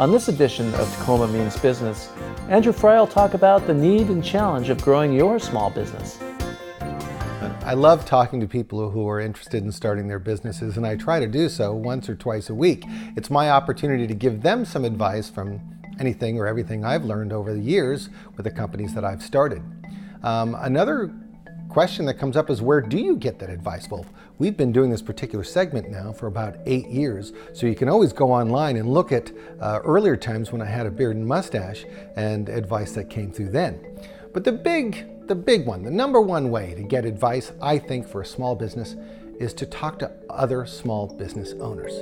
On this edition of Tacoma Means Business, Andrew Fry will talk about the need and challenge of growing your small business. I love talking to people who are interested in starting their businesses, and I try to do so once or twice a week. It's my opportunity to give them some advice from anything or everything I've learned over the years with the companies that I've started. Another question that comes up is, where do you get that advice? Well, we've been doing this particular segment now for about 8 years, so you can always go online and look at earlier times when I had a beard and mustache and advice that came through then. But the big one, the number one way to get advice, I think, for a small business is to talk to other small business owners.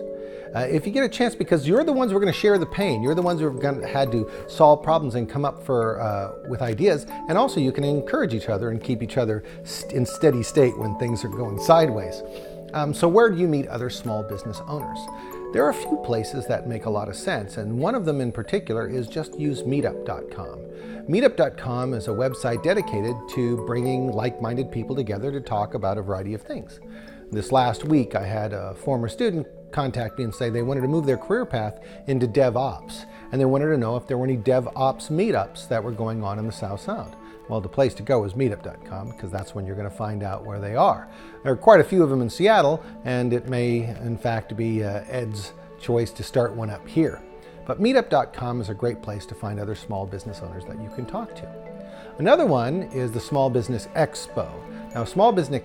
If you get a chance, because you're the ones who are going to share the pain, you're the ones who have had to solve problems and come up with ideas, and also you can encourage each other and keep each other in steady state when things are going sideways. So where do you meet other small business owners? There are a few places that make a lot of sense, and one of them in particular is just use meetup.com. Meetup.com is a website dedicated to bringing like-minded people together to talk about a variety of things. This last week, I had a former student contact me and say they wanted to move their career path into DevOps, and they wanted to know if there were any DevOps meetups that were going on in the South Sound. Well, the place to go is meetup.com, because that's when you're going to find out where they are. There are quite a few of them in Seattle, and it may in fact be Ed's choice to start one up here. But meetup.com is a great place to find other small business owners that you can talk to. Another one is the Small Business Expo. Now, Small Business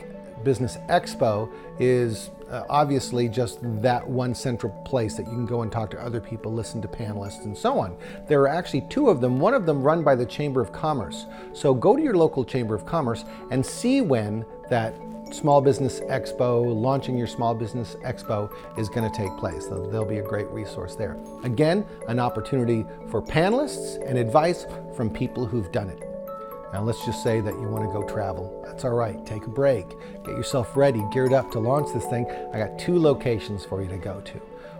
Expo is obviously just that one central place that you can go and talk to other people, listen to panelists, and so on. There are actually two of them, one of them run by the Chamber of Commerce. So go to your local Chamber of Commerce and see when that Small Business Expo, launching your Small Business Expo, is going to take place. So there'll be a great resource there. Again, an opportunity for panelists and advice from people who've done it. Now let's just say that you want to go travel. That's all right. Take a break. Get yourself ready, geared up to launch this thing. I got 2 locations for you to go to.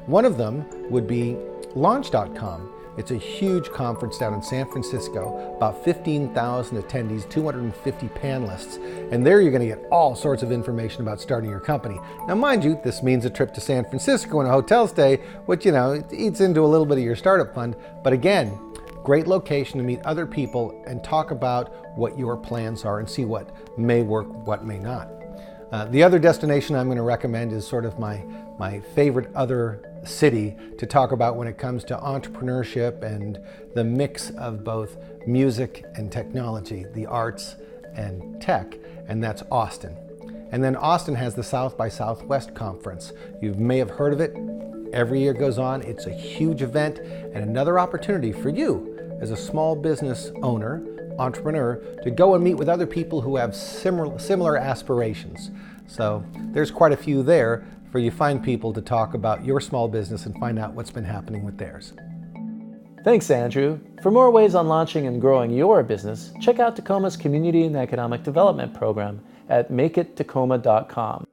One of them would be launch.com. It's a huge conference down in San Francisco, about 15,000 attendees, 250 panelists, and there you're going to get all sorts of information about starting your company. Now mind you, this means a trip to San Francisco and a hotel stay, which, it eats into a little bit of your startup fund, but again, great location to meet other people and talk about what your plans are and see what may work, what may not. The other destination I'm going to recommend is sort of my favorite other city to talk about when it comes to entrepreneurship and the mix of both music and technology, the arts and tech, and that's Austin. And then Austin has the South by Southwest Conference. You may have heard of it. Every year goes on. It's a huge event and another opportunity for you as a small business owner, entrepreneur, to go and meet with other people who have similar aspirations. So there's quite a few there for you find people to talk about your small business and find out what's been happening with theirs. Thanks, Andrew. For more ways on launching and growing your business, check out Tacoma's Community and Economic Development Program at makeittacoma.com.